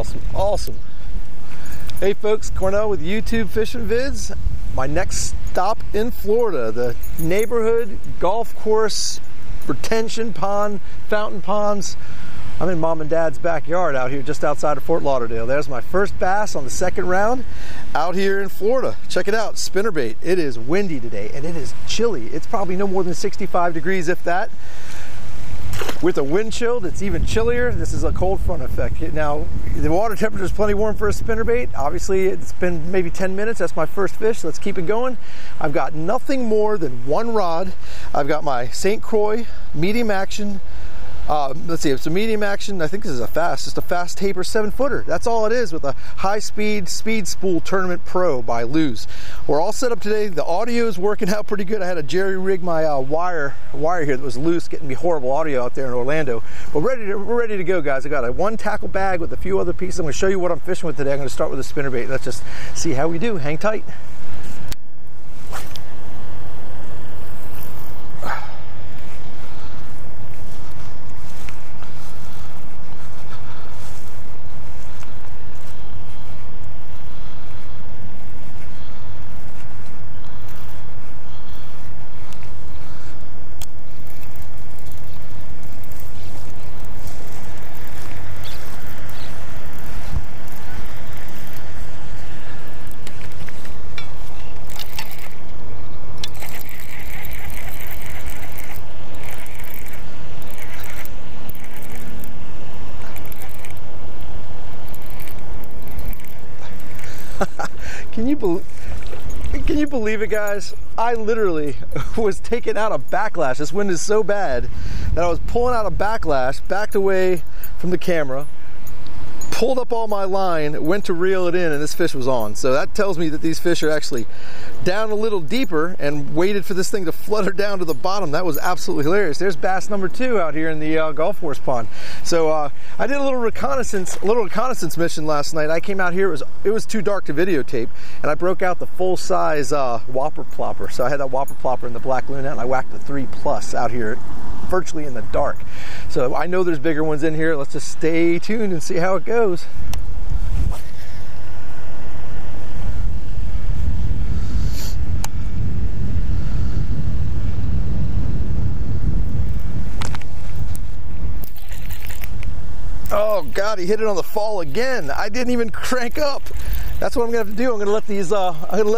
Awesome, awesome. Hey folks, Cornell with YouTube Fishing Vids. My next stop in Florida, the neighborhood golf course, retention pond, fountain ponds. I'm in Mom and Dad's backyard out here just outside of Fort Lauderdale. There's my first bass on the second round out here in Florida. Check it out, spinnerbait. It is windy today and it is chilly. It's probably no more than 65 degrees, if that. With a wind chill, it's even chillier. This is a cold front effect. Now, the water temperature is plenty warm for a spinnerbait. Obviously, it's been maybe 10 minutes. That's my first fish. Let's keep it going. I've got nothing more than one rod. I've got my St. Croix medium action. Let's see, it's a medium action. I think this is just a fast taper 7-footer. That's all it is, with a high speed spool Tournament Pro by Luz. We're all set up today. The audio is working out pretty good. I had to jerry rig my wire here that was loose, getting me horrible audio out there in Orlando. But we're ready to go, guys. I got a one tackle bag with a few other pieces. I'm going to show you what I'm fishing with today. I'm going to start with a spinnerbait. Let's just see how we do. Hang tight. Can you believe it, guys? I literally was taking out a backlash. This wind is so bad that I was pulling out a backlash, backed away from the camera, pulled up all my line, went to reel it in, and this fish was on. So that tells me that these fish are actually down a little deeper and waited for this thing to flutter down to the bottom. That was absolutely hilarious. There's bass number 2 out here in the golf course pond. So I did a little reconnaissance mission last night. I came out here, it was too dark to videotape, and I broke out the full-size whopper plopper. So I had that whopper plopper in the Black Luna, and I whacked the 3+ out here virtually in the dark. So I know there's bigger ones in here. Let's just stay tuned and see how it goes. Oh God, he hit it on the fall again. I didn't even crank up. That's what I'm gonna have to do. I'm gonna let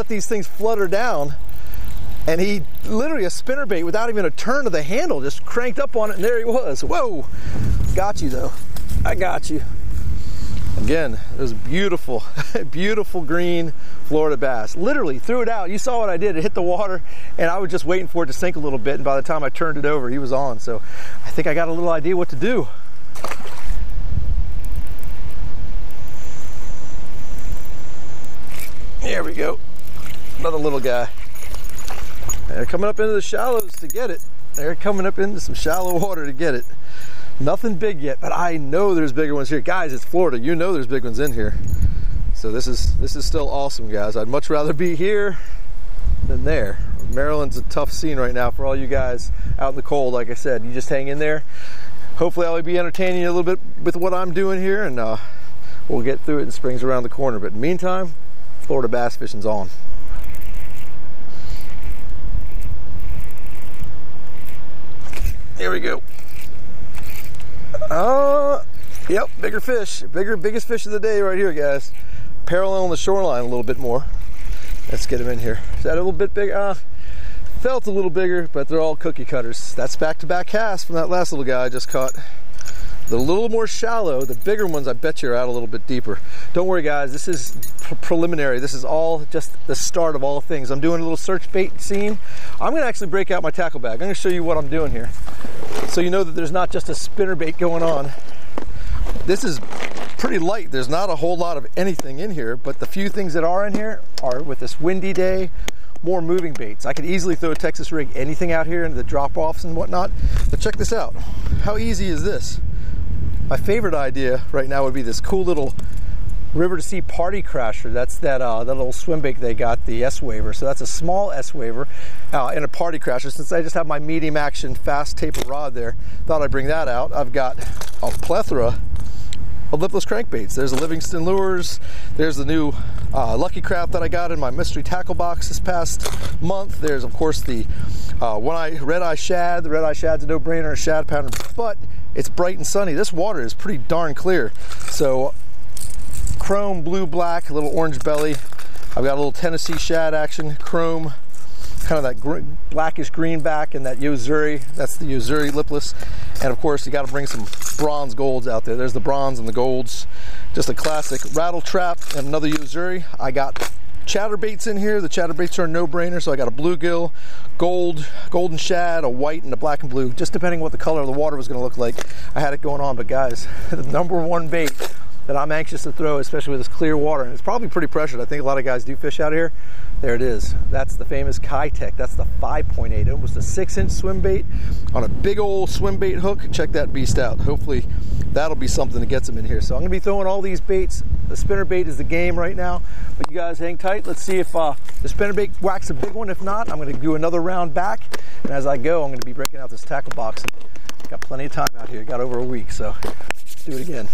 these things flutter down. And he literally, a spinnerbait without even a turn of the handle, just cranked up on it, and there he was. Whoa! Got you though. I got you. Again, it was beautiful, beautiful green Florida bass. Literally threw it out. You saw what I did. It hit the water, and I was just waiting for it to sink a little bit, and by the time I turned it over, he was on. So I think I got a little idea what to do. There we go. Another little guy. They're coming up into the shallows to get it. They're coming up into some shallow water to get it. Nothing big yet, but I know there's bigger ones here. Guys, it's Florida. You know there's big ones in here. So this is still awesome, guys. I'd much rather be here than there. Maryland's a tough scene right now for all you guys out in the cold. Like I said, you just hang in there. Hopefully I'll be entertaining you a little bit with what I'm doing here, and we'll get through it, and spring's around the corner. But in the meantime, Florida bass fishing's on. Here we go. Yep, bigger fish. Biggest fish of the day right here, guys. Paralleling the shoreline a little bit more. Let's get him in here. Is that a little bit big? Felt a little bigger, but they're all cookie cutters. That's back-to-back cast from that last little guy I just caught. They're a little more shallow. The bigger ones, I bet you, are out a little bit deeper. Don't worry, guys. This is preliminary. This is all just the start of all things. I'm doing a little search bait scene. I'm going to actually break out my tackle bag. I'm going to show you what I'm doing here, so you know that there's not just a spinnerbait going on. This is pretty light. There's not a whole lot of anything in here, but the few things that are in here are, with this windy day, more moving baits. I could easily throw a Texas rig anything out here into the drop-offs and whatnot. But check this out. How easy is this? My favorite idea right now would be this cool little River to Sea Party Crasher. That's that little swim bait they got, the S-Waver. So that's a small S-Waver in a Party Crasher. Since I just have my medium action fast taper rod there, thought I'd bring that out. I've got a plethora of lipless crankbaits. There's the Livingston lures. There's the new Lucky Craft that I got in my mystery tackle box this past month. There's of course the red eye shad. The red eye shad's a no-brainer, a shad pattern, but it's bright and sunny. This water is pretty darn clear. So chrome, blue, black, a little orange belly. I've got a little Tennessee shad action, chrome, kind of that blackish greenback, and that Yozuri. That's the Yozuri lipless. And of course, you got to bring some bronze golds out there. There's the bronze and the golds. Just a classic rattle trap and another Yozuri. I got chatterbaits in here. The chatterbaits are a no-brainer. So I got a bluegill, golden shad, a white, and a black and blue. Just depending what the color of the water was going to look like. I had it going on. But guys, the #1 bait that I'm anxious to throw, especially with this clear water, and it's probably pretty pressured. I think a lot of guys do fish out here. There it is. That's the famous Kitech. That's the 5.8, almost a 6-inch swim bait on a big old swim bait hook. Check that beast out. Hopefully that'll be something that gets them in here. So I'm gonna be throwing all these baits. The spinnerbait is the game right now, but you guys hang tight. Let's see if the spinnerbait whacks a big one. If not, I'm gonna do another round back. And as I go, I'm gonna be breaking out this tackle box. Got plenty of time out here. Got over a week, so let's do it again.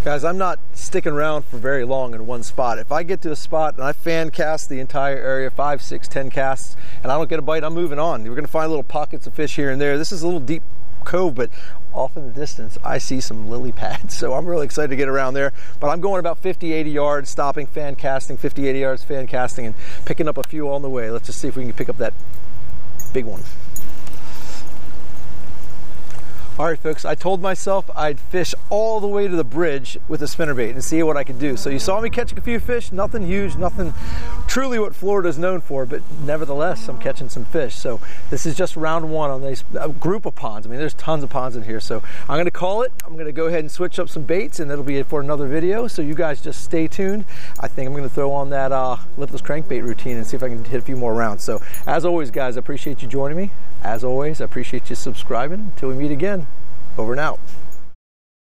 Guys, I'm not sticking around for very long in one spot. If I get to a spot and I fan cast the entire area, 5, 6, 10 casts, and I don't get a bite, I'm moving on. We're gonna find little pockets of fish here and there. This is a little deep cove, but off in the distance, I see some lily pads. So I'm really excited to get around there. But I'm going about 50, 80 yards, stopping, fan casting, 50, 80 yards, fan casting, and picking up a few on the way. Let's just see if we can pick up that big one. All right, folks, I told myself I'd fish all the way to the bridge with a spinnerbait and see what I could do. So you saw me catching a few fish, nothing huge, nothing truly what Florida is known for, but nevertheless, I'm catching some fish. So this is just round 1 on this group of ponds. I mean, there's tons of ponds in here. So I'm gonna call it. I'm gonna go ahead and switch up some baits, and that'll be it for another video. So you guys just stay tuned. I think I'm gonna throw on that lipless crankbait routine and see if I can hit a few more rounds. So as always, guys, I appreciate you joining me. As always, I appreciate you subscribing. Until we meet again, over and out.